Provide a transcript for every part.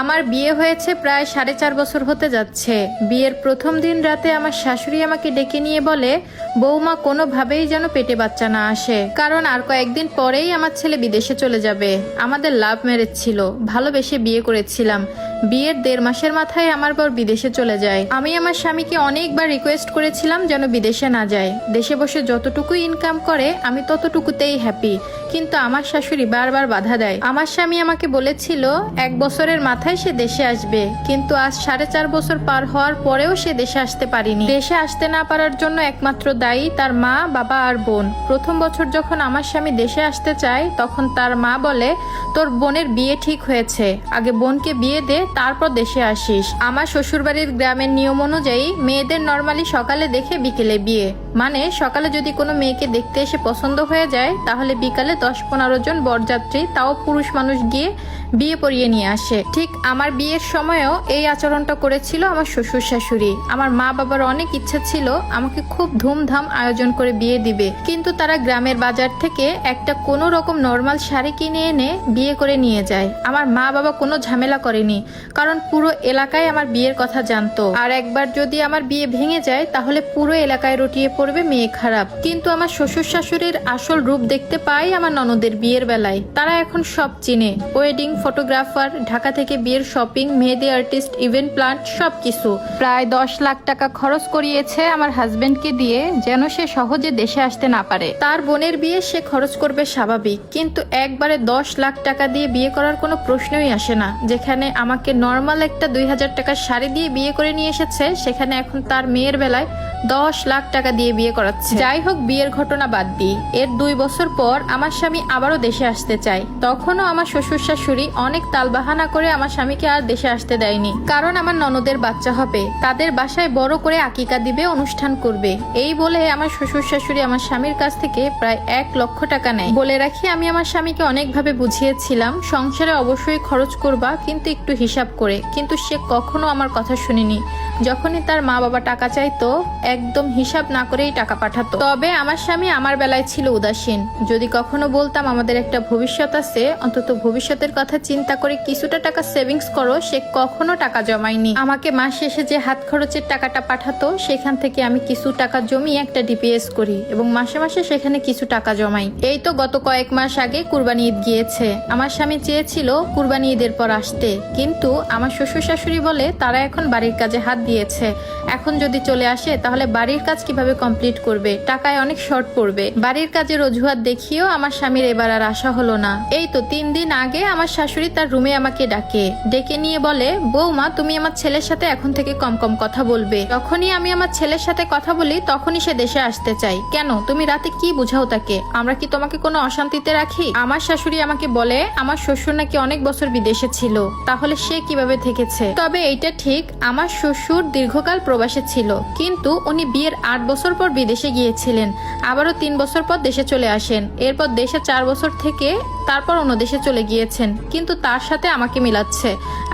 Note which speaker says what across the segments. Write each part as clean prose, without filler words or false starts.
Speaker 1: আমার বিয়ে হয়েছে প্রায় 4.5 বছর হতে যাচ্ছে। বিয়ের প্রথম দিন রাতে আমার শাশুড়ি আমাকে ডেকে নিয়ে বলে, বৌমা কোনোভাবেই যেন পেটে বাচ্চা না আসে, কারণ আর কয়েকদিন পরেই আমার ছেলে বিদেশে চলে যাবে। আমাদের লাভ ম্যারেজ ছিল, ভালোবেসে বিয়ে করেছিলাম। বিয়ের 1.5 মাসের মাথায় আমার বর বিদেশে চলে যায়। আমি আমার স্বামীকে অনেকবার রিকোয়েস্ট করেছিলাম যেন বিদেশে না যায়। দেশে বসে যতটুকু ইনকাম করে আমি ততটুকুতেই হ্যাপি, কিন্তু আমার শাশুড়ি বারবার বাধা দেয়। আমার স্বামী আমাকে বলেছিল 1 বছরের মাথায় সে দেশে আসবে, কিন্তু আজ 4.5 বছর পার হওয়ার পরেও সে দেশে আসতে পারেনি। দেশে আসতে না পারার জন্য একমাত্র দায়ী তার মা, বাবা আর বোন। প্রথম বছর যখন আমার স্বামী দেশে আসতে চায়, তখন তার মা বলে, তোর বোনের বিয়ে ঠিক হয়েছে, আগে বোনকে বিয়ে দে, তারপর দেশে আসিস। আমার শ্বশুরবাড়ির গ্রামের নিয়ম অনুযায়ী মেয়েদের নর্মালি সকালে দেখে বিকেলে বিয়ে, মানে সকালে যদি কোনো মেয়েকে দেখতে এসে পছন্দ হয়ে যায়, তাহলে বিকালে 10-15 জন বরযাত্রী, তাও পুরুষ মানুষ, গিয়ে বিয়ে পরিয়ে নিয়ে আসে। ঠিক আমার বিয়ের সময়ও এই আচরণটা করেছিল আমার শ্বশুর শাশুড়ি। আমার মা বাবার অনেক ইচ্ছা ছিল আমাকে খুব ধুমধাম আয়োজন করে বিয়ে দিবে, কিন্তু তারা গ্রামের বাজার থেকে একটা কোনো রকম নর্মাল শাড়ি কিনে এনে বিয়ে করে নিয়ে যায়। আমার মা বাবা কোনো ঝামেলা করেনি, কারণ পুরো এলাকায় আমার বিয়ের কথা জানতো। আর একবার যদি আমার বিয়ে ভেঙে যায়, তাহলে পুরো এলাকায় রটিয়ে পড়বে মেয়ে খারাপ। কিন্তু আমার শ্বশুর শাশুড়ির আসল রূপ দেখতে পাই আমার ননদের বিয়ের বেলায়। তারা এখন সব চিনে, ওয়েডিং ফটোগ্রাফার, ঢাকা থেকে বিয়ের শপিং, মেহেদি আর্টিস্ট, ইভেন্ট প্ল্যান, সবকিছু। প্রায় 10 লাখ টাকা খরচ করিয়েছে আমার হাজবেন্ডকে দিয়ে, যেন সে সহজে দেশে আসতে না পারে। তার বোনের বিয়ে সে খরচ করবে স্বাভাবিক, কিন্তু একবারে 10 লাখ টাকা দিয়ে বিয়ে করার কোনো প্রশ্নই আসে না। যেখানে আমাকে নর্মাল একটা 2000 টাকার শাড়ি দিয়ে বিয়ে করে নিয়ে এসেছে, সেখানে এখন তার মেয়ের বেলায় 10 লাখ টাকা দিয়ে বিয়ে করাচ্ছে। যাই হোক, বিয়ের ঘটনা বাদ দিই। এর 2 বছর পর আমার স্বামী আবারও দেশে আসতে চায়। তখনও আমার শ্বশুর শাশুড়ি অনেক তালবাহানা করে আমার স্বামীকে আর দেশে আসতে দেয়নি, কারণ আমার ননদের বাচ্চা হবে, তাদের বাসায় বড় করে আকিকা দিবে, অনুষ্ঠান করবে। এই বলে আমার শ্বশুর শাশুড়ি আমার স্বামীর কাছ থেকে প্রায় 1 লক্ষ টাকা নেয়। বলে রাখি, আমি আমার স্বামীকে অনেকভাবে বুঝিয়েছিলাম সংসারে অবশ্যই খরচ করবা, কিন্তু একটু হিসাব করে, কিন্তু সে কখনো আমার কথা শুনিনি। যখনই তার মা বাবা টাকা চাইতো, একদম হিসাব না করেই টাকা পাঠাতো। তবে আমার স্বামী আমার বেলায় ছিল উদাসীন। যদি কখনো বলতাম আমাদের একটা ভবিষ্যৎ আছে, অন্তত ভবিষ্যতের কথা চিন্তা করে কিছুটা টাকা সেভিংস করো, সে কখনো টাকা জমায়নি। আমাকে মাস শেষে যে হাত খরচের টাকাটা পাঠাতো, সেখান থেকে আমি কিছু টাকা জমিয়ে একটা ডিপিএস করি এবং মাসে মাসে সেখানে কিছু টাকা জমাই। এই তো গত কয়েক মাস আগে কুরবানি ঈদ গিয়েছে। আমার স্বামী চেয়েছিল কুরবানি ঈদের পর আসতে, কিন্তু আমার শ্বশুর শাশুড়ি বলে তারা এখন বাড়ির কাজে হাত দিয়েছে, এখন যদি চলে আসে তাহলে বাড়ির কাজ কিভাবে কমপ্লিট করবে, টাকায় অনেক শর্ট পড়বে। বাড়ির কাজের অজুহাত দেখিয়েও আমার স্বামীর এবার আর আসা হলো না। এই তো 3 দিন আগে আমার শাশুড়ি তার রুমে আমাকে ডেকে নিয়ে বলে, বৌমা তুমি আমার ছেলের সাথে এখন থেকে কম কম কথা বলবে। যখনই আমি আমার ছেলের সাথে কথা বলি, তখনই সে দেশে আসতে চাই। কেন, তুমি রাতে কি বুঝাও তাকে? আমরা কি তোমাকে কোনো অশান্তিতে রাখি? আমার শাশুড়ি আমাকে বলে আমার শ্বশুর নাকি অনেক বছর বিদেশে ছিল, তাহলে সে কিভাবে থেকেছে। তবে এইটা ঠিক, আমার শ্বশুর দীর্ঘকাল প্রবাসে ছিল, কিন্তু উনি বিয়ের 8 বছর পর বিদেশে গিয়েছিলেন, আবারও 3 বছর পর দেশে চলে আসেন। এরপর দেশে 4 বছর থেকে তারপর অন্য দেশে চলে গিয়েছেন, কিন্তু তার সাথে আমাকে মিলাচ্ছে।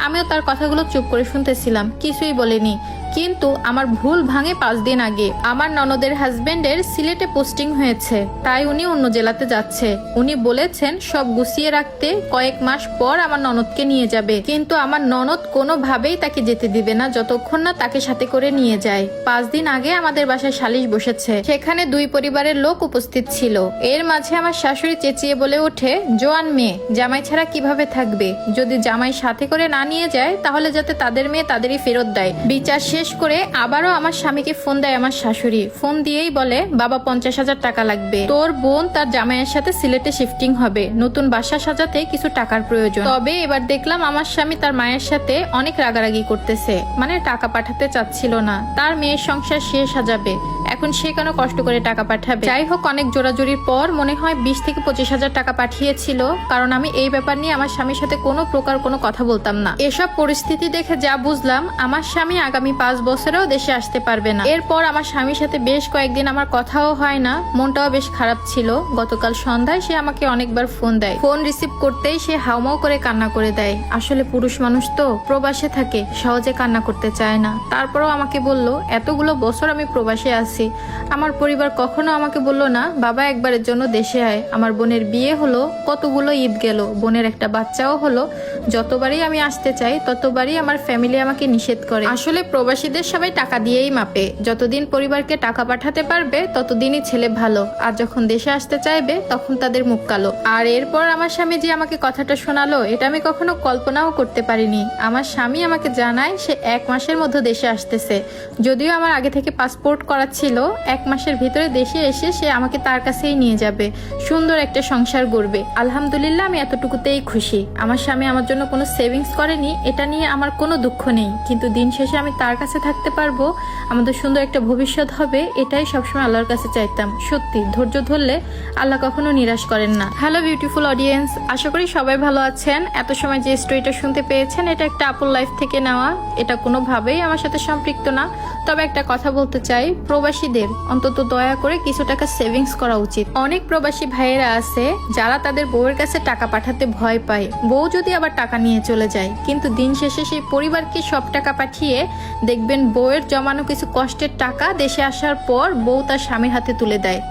Speaker 1: আমিও তার কথাগুলো চুপ করে শুনতেছিলাম, কিছুই বলিনি। কিন্তু আমার ভুল ভাঙে 5 দিন আগে। আমার ননদের হাজবেন্ডের সিলেটে পোস্টিং হয়েছে, তাই উনি অন্য জেলাতে যাচ্ছে। উনি বলেছেন সব গুছিয়ে রাখতে, কয়েক মাস পর আমার ননদকে নিয়ে যাবে, কিন্তু আমার ননদ কোনোভাবেই তাকে যেতে দিবে না যতক্ষণ না তাকে সাথে করে নিয়ে যায়। 5 দিন আগে আমাদের বাসায় সালিশ বসেছে, সেখানে 2 পরিবারের লোক উপস্থিত ছিল। এর মাঝে আমার শাশুড়ি চেঁচিয়ে বলে ওঠে, জোয়ান মেয়ে জামাই ছাড়া কিভাবে থাকবে? যদি জামাই সাথে করে না নিয়ে যায়, তাহলে যাতে তাদের মেয়ে তাদেরই ফেরত দেয়। বিচার শেষ করে আবারও আমার স্বামীকে ফোন দেয় আমার শাশুড়ি। ফোন দিয়েই বলে, বাবা 50,000 টাকা লাগবে, তোর বোন তার জামাইয়ের সাথে সিলেটে শিফটিং হবে, নতুন বাসা সাজাতে কিছু টাকার প্রয়োজন। তবে এবার দেখলাম আমার স্বামী তার মায়ের সাথে অনেক রাগারাগি করতেছে, মানে টাকা পাঠাতে চাচ্ছিল না। তার মেয়ের সংসার সে সাজাবে, এখন সে কেন কষ্ট করে টাকা পাঠাবে? যাই হোক, অনেক জোরাজুরির পর মনে হয় 20 থেকে 25,000 টাকা পাঠিয়েছিল, কারণ আমি এই ব্যাপার নিয়ে আমার স্বামীর সাথে কোনো প্রকার কোনো কথা বলতাম না। এসব পরিস্থিতি দেখে যা বুঝলাম, আমার স্বামী আগামী 5 বছরেও দেশে আসতে পারবে না। এরপর আমার স্বামীর সাথে বেশ কয়েকদিন আমার কথাও হয় না, মনটাও বেশ খারাপ ছিল। গতকাল সন্ধ্যায় সে আমাকে অনেকবার ফোন দেয়, ফোন রিসিভ করতেই সে হাউমাউ করে কান্না করে দেয়। আসলে পুরুষ মানুষ তো প্রবাসে থাকে, সহজে কান্না করতে চায় না। তারপরও আমাকে বলল, এতগুলো বছর আমি প্রবাসে আছি, আমার পরিবার কখনো আমাকে বলল না বাবা একবারের জন্য দেশে আয়। আমার বোনের বিয়ে হলো, কতগুলো ঈদ গেল, বোনের একটা বাচ্চাও হলো, যতবারই আমি আসতে চাই ততবারই আমার ফ্যামিলি আমাকে নিষেধ করে। আসলে প্রবাসীদের সবাই টাকা দিয়েই মাপে, যতদিন পরিবারকে টাকা পাঠাতে পারবে ততদিনই ছেলে ভালো, আর যখন দেশে আসতে চাইবে তখন তাদের মুখ কালো। আর এরপর আমার স্বামী যে আমাকে কথাটা শোনালো, এটা আমি কখনো কল্পনাও করতে পারিনি। আমার স্বামী আমাকে জানায় সে 1 মাসের মধ্যে দেশে আসতেছে। যদিও আমার আগে থেকে পাসপোর্ট করা ছিল, 1 মাসের ভিতরে দেশে এসে সে আমাকে তার কাছেই নিয়ে যাবে, সুন্দর একটা সংসার গড়বে। আলহামদুলিল্লাহ, আমি এতটুকুতেই খুশি। আমার স্বামী আমার জন্য কোনো সেভিংস করেনি, এটা নিয়ে আমার কোনো দুঃখ নেই, কিন্তু দিন শেষে আমি তার কাছে থাকতে পারবো, আমাদের সুন্দর একটা ভবিষ্যৎ হবে, এটাই সবসময় আল্লাহর কাছে চাইতাম। সত্যি ধৈর্য ধরলে আল্লাহ কখনো নিরাশ করেন না। হ্যালো বিউটিফুল অডিয়েন্স, আশা করি সবাই ভালো আছেন। এত সময় যে স্টোরিটা শুনতে পেয়েছেন, এটা একটা আপুর লাইফ থেকে নেওয়া, এটা কোনোভাবেই আমার সাথে সম্পৃক্ত না। তবে একটা কথা বলতে চাই, প্রবাসীদের অন্তত দয়া করে কিছু টাকা সেভিংস করা উচিত। অনেক প্রবাসী ভাইয়েরা আছে যারা তাদের বউয়ের কাছে টাকা পাঠাতে ভয় পায়, বউ যদি আবার টাকা নিয়ে চলে যায়, কিন্তু দিন শেষে সেই পরিবারকে সব টাকা পাঠিয়ে দেখবেন বউয়ের জমানো কিছু কষ্টের টাকা দেশে আসার পর বউ তার স্বামীর হাতে তুলে দেয়।